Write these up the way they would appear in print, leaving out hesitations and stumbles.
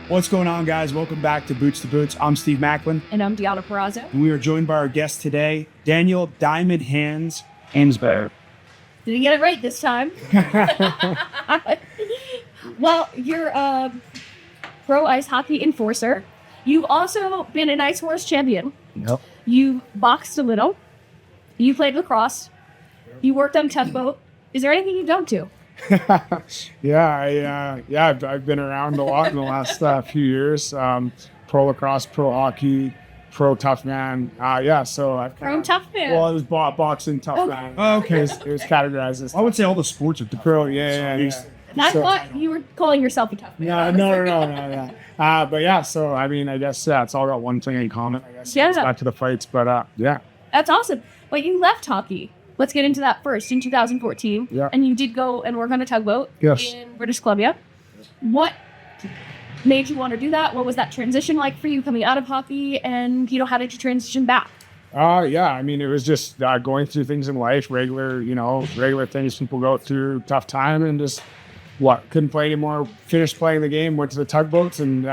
What's going on, guys? Welcome back to Boots to Boots. I'm Steve Maclin. And I'm Deonna Purrazzo. And we are joined by our guest today, Daniel Diamond Hands Amesbury. Did you get it right this time? Well, you're a pro ice hockey enforcer. You've also been an ice horse champion. Yep. You boxed a little. You played lacrosse. You worked on Tugboat. Is there anything you don't do? I've been around a lot in the last few years. Pro lacrosse, pro hockey, pro tough man. So I've Pro tough man. Well, it was boxing tough man. Oh, okay. It was categorized as I would say all the sports are pro. Yeah. And I thought you were calling yourself a tough man. No. So I mean, I guess it's all got one thing in common. I guess. Yeah. It's back to the fights, but yeah. That's awesome. But you left hockey. Let's get into that first. In 2014, Yeah. and you did go and work on a tugboat Yes. in British Columbia. What made you want to do that? What was that transition like for you coming out of hockey? And, how did you transition back? I mean, it was just going through things in life, regular things people go through, tough time, and just couldn't play anymore. Finished playing the game, went to the tugboats, and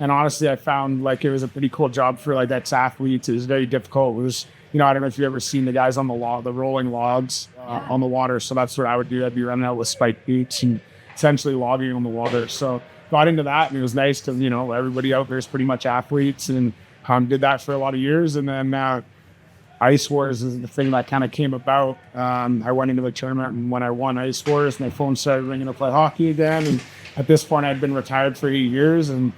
honestly, I found like it was a pretty cool job for like ex-athletes. It was very difficult. It was, I don't know if you've ever seen the guys on the rolling logs on the water. So that's what I would do. I'd be running out with spike boots and essentially logging on the water. So got into that, and it was nice because, everybody out there is pretty much athletes, and did that for a lot of years. And then Ice Wars is the thing that kind of came about. I went into the tournament, and when I won Ice Wars, my phone started ringing to play hockey again. And at this point, I'd been retired for 8 years, and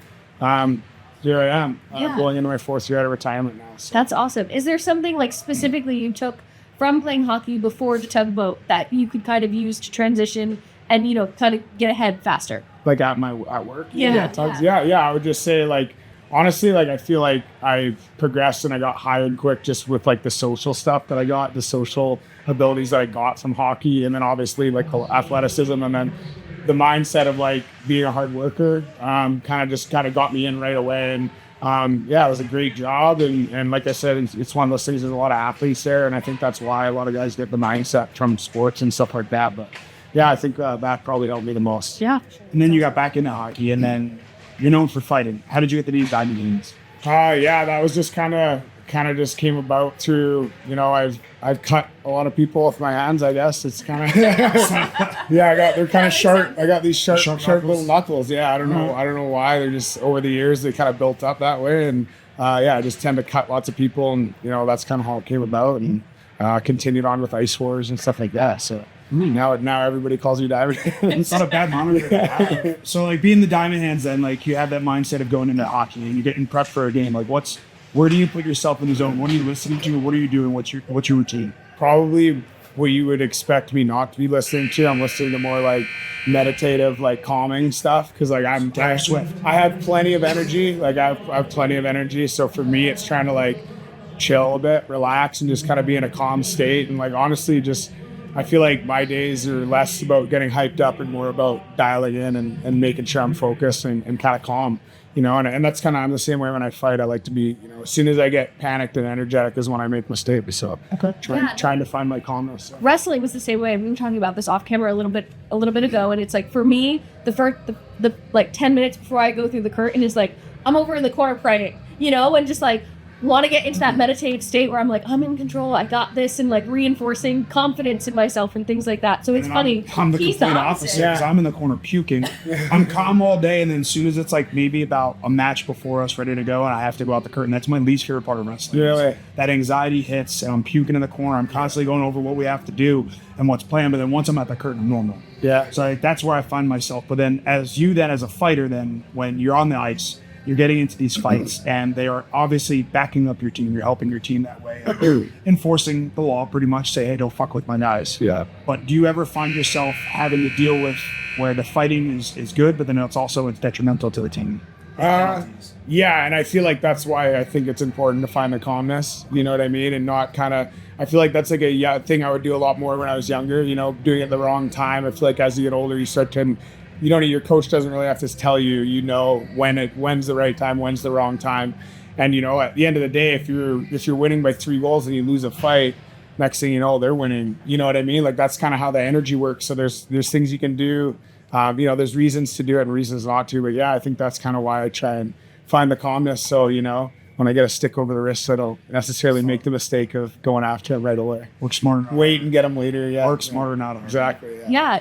here I am, going into my 4th year out of retirement now. So. That's awesome. Is there something like specifically you took from playing hockey before the tugboat that you could kind of use to transition and, kind of get ahead faster? Like at work? Yeah. I would just say, like, honestly, like, I feel like I've progressed and I got hired quick just with like the social stuff that I got, the social abilities that I got from hockey, and then obviously like athleticism, and then the mindset of like being a hard worker kind of got me in right away. And it was a great job. And like I said, it's one of those things, there's a lot of athletes there. And I think that's why a lot of guys get the mindset from sports and stuff like that. But yeah, I think that probably helped me the most. Yeah. And then you got back into hockey, and then you're known for fighting. How did you get the name Diamond Hands? That was just kind of just came about through, I've cut a lot of people with my hands, I guess. It's kind of, they're kind of sharp. I got these sharp little knuckles. Yeah, I don't know why. They're just, over the years, they kind of built up that way. And I just tend to cut lots of people, and, that's kind of how it came about, and continued on with Ice Wars and stuff like that. So now everybody calls me Diamond Hands. It's not a bad moniker to have. So like being the Diamond Hands, then like you have that mindset of going into hockey and you're getting prepped for a game. Like where do you put yourself in the zone? What are you listening to? What are you doing? What's your routine? Probably what you would expect me not to be listening to. I'm listening to more like meditative, like calming stuff, because like I have plenty of energy. Like I have plenty of energy. So for me, it's trying to like chill a bit, relax, and just kind of be in a calm state. And like honestly, just I feel like my days are less about getting hyped up and more about dialing in and making sure I'm focused and kind of calm. And that's kind of, I'm the same way when I fight. I like to be, as soon as I get panicked and energetic is when I make mistakes. So trying to find my calmness. So. Wrestling was the same way. We were talking about this off camera a little bit ago, and it's like for me, the like 10 minutes before I go through the curtain is like I'm over in the corner praying, and just like want to get into that meditative state where I'm like, I'm in control, I got this, and like reinforcing confidence in myself and things like that. So it's funny. I'm the complete opposite, because I'm in the corner puking. I'm calm all day, and then as soon as it's like maybe about a match before us ready to go and I have to go out the curtain, that's my least favorite part of wrestling. Really? That anxiety hits, and I'm puking in the corner. I'm constantly going over what we have to do and what's planned, but then once I'm at the curtain, I'm normal. Yeah. So like, that's where I find myself. But then as a fighter, then when you're on the ice, you're getting into these fights, and they are obviously backing up your team. You're helping your team that way, enforcing the law pretty much. Say, hey, don't fuck with my guys. Yeah. But do you ever find yourself having to deal with where the fighting is good, but then it's detrimental to the team? And I feel like that's why I think it's important to find the calmness. You know what I mean, and not kind of. I feel like that's like a thing I would do a lot more when I was younger. Doing it at the wrong time. I feel like as you get older, you start to. Your coach doesn't really have to tell you, when's the right time, when's the wrong time. And, at the end of the day, if you're winning by 3 goals and you lose a fight, next thing you know, they're winning. You know what I mean? Like, that's kind of how the energy works. So there's things you can do you know, there's reasons to do it and reasons not to. But yeah, I think that's kind of why I try and find the calmness. So, you know, when I get a stick over the wrist, I don't necessarily make the mistake of going after it right away. Work smarter. Wait and get them later. Yeah. Work smarter, not harder. Exactly. Yeah.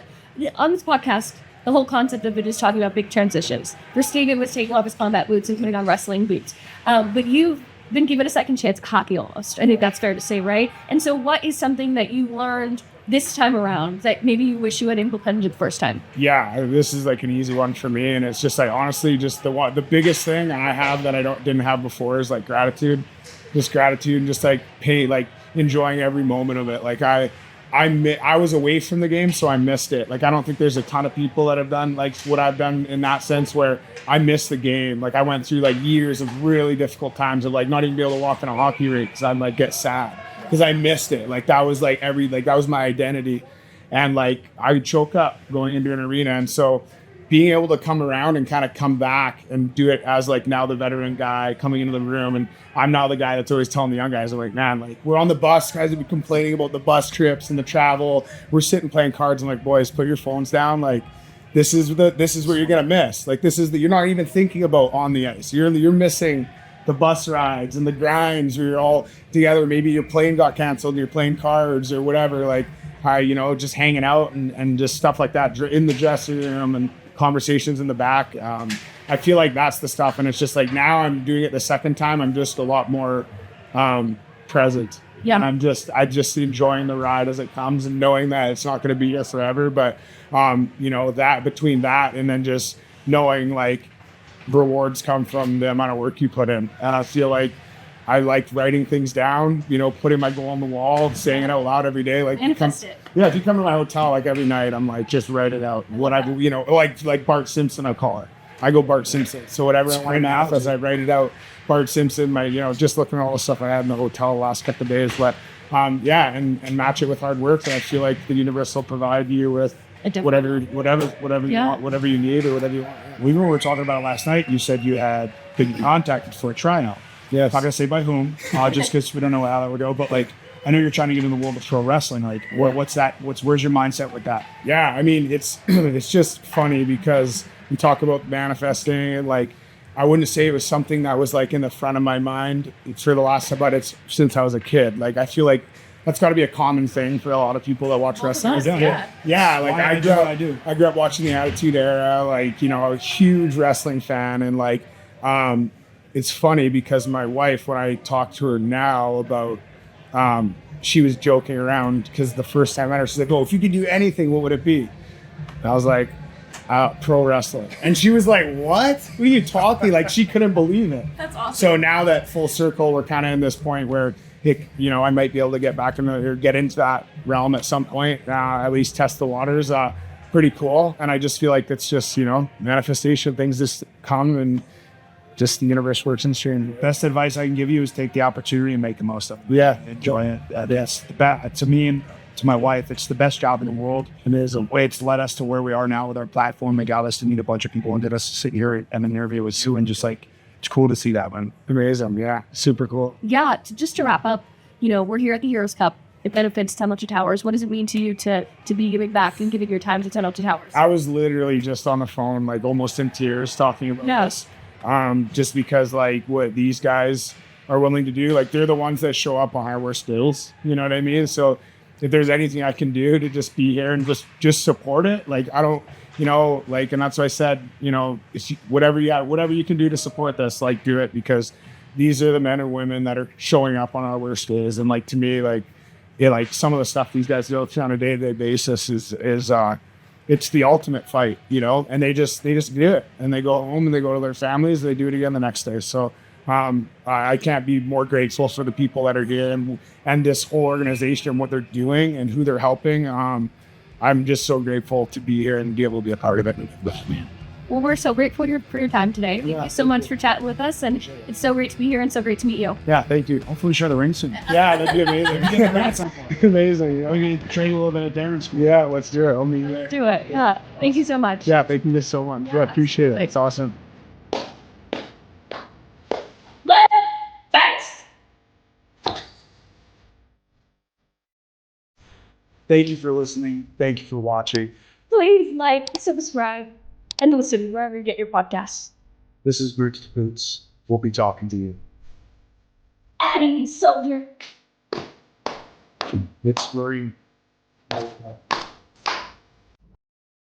On this podcast, the whole concept of it is talking about big transitions. For Steven was taking off his combat boots and putting on wrestling boots. But you've been given a second chance at hockey almost. I think that's fair to say, right? And so what is something that you learned this time around that maybe you wish you had implemented the first time? Yeah, this is like an easy one for me. And it's just like, honestly, just the biggest thing I have that I didn't have before is like gratitude. Just gratitude and just like enjoying every moment of it. Like I was away from the game, so I missed it. Like, I don't think there's a ton of people that have done like what I've done in that sense where I missed the game. Like, I went through like years of really difficult times of like not even be able to walk in a hockey rink because I'd like get sad because I missed it. Like, that was like that was my identity. And like, I would choke up going into an arena. And so being able to come around and kind of come back and do it as like now the veteran guy coming into the room, and I'm now the guy that's always telling the young guys, I'm like, man, like, we're on the bus, guys have been complaining about the bus trips and the travel, we're sitting playing cards. I'm like, boys, put your phones down. Like, this is what you're gonna miss. Like, you're not even thinking about on the ice. You're missing the bus rides and the grinds where you're all together. Maybe your plane got canceled and you're playing cards or whatever, like, you know, just hanging out and just stuff like that in the dressing room and conversations in the back. I feel like that's the stuff. And it's just like, now I'm doing it the second time, I'm just a lot more present. Yeah. And I'm just enjoying the ride as it comes and knowing that it's not going to be here forever. But, you know, that between that and then just knowing like rewards come from the amount of work you put in. And I feel like I like writing things down, you know, putting my goal on the wall, saying it out loud every day. Like, Manifest it. Yeah, if you come to my hotel, like every night, I'm like, just write it out. Whatever, you know, like Bart Simpson, I call it. I go Bart Simpson. So whatever I want to manifest, I write it out. Bart Simpson, you know, just looking at all the stuff I had in the hotel the last couple of days. But yeah, and match it with hard work. And I feel like the universe will provide you with whatever you want, whatever you need or whatever you want. We were talking about it last night. You said you had been contacted for a tryout. Yeah, I'm not gonna say by whom, just because we don't know how that would go. But like, I know you're trying to get in the world of pro wrestling. Like, where's your mindset with that? Yeah, I mean, it's just funny because we talk about manifesting and like, I wouldn't say it was something that was like in the front of my mind for the last, but it's since I was a kid. Like, I feel like that's got to be a common thing for a lot of people that watch wrestling. Yeah, like I grew up watching the Attitude Era. Like, you know, I was a huge wrestling fan, and like, it's funny because my wife, when I talk to her now about, she was joking around because the first time I met her, she's like, "Oh, if you could do anything, what would it be?" And I was like, pro wrestling. And she was like, "What? What are you talking?" Like, she couldn't believe it. That's awesome. So now that full circle, we're kind of in this point where, you know, I might be able to get back or get into that realm at some point, at least test the waters. Pretty cool. And I just feel like it's just, you know, manifestation, things just come and just the universe works in stream. Best advice I can give you is take the opportunity and make the most of it. Yeah. Enjoy it. That's the best. To me and to my wife, it's the best job in the world. It is a way it's led us to where we are now with our platform. It got us to meet a bunch of people and did us sit here and an interview with Sue, and just like, it's cool to see that one. Amazing. Yeah. Super cool. Yeah. Just to wrap up, you know, we're here at the Heroes Cup. It benefits Tunnel Towers. What does it mean to you to be giving back and giving your time to Tunnel Towers? I was literally just on the phone, like almost in tears talking about this. Just because like what these guys are willing to do, like they're the ones that show up on our worst days. You know what I mean? So if there's anything I can do to just be here and just support it, like I don't, you know, like, and that's why I said, you know, whatever you can do to support this, like do it, because these are the men and women that are showing up on our worst days. And like, to me, like, yeah, like some of the stuff these guys do on a day-to-day basis is it's the ultimate fight, you know, and they just do it, and they go home and they go to their families, they do it again the next day. So I can't be more grateful for the people that are here and this whole organization, what they're doing and who they're helping. I'm just so grateful to be here and be able to be a part of it. Well, we're so grateful for your time today. Thank you so much for chatting with us, and it's so great to be here and so great to meet you. Yeah, thank you. Hopefully we share the ring soon. Yeah, that'd be amazing. Amazing. You know? We can train a little bit at Darren's school. Yeah, let's do it. I'll meet you there. Do it. Yeah. Thank you so much. Yeah, thank you so much. Yeah, appreciate it. It's awesome. Thanks. Thank you for listening. Thank you for watching. Please like, subscribe, and listen wherever you get your podcasts. This is Boots. We'll be talking to you. Addie Soldier. It's very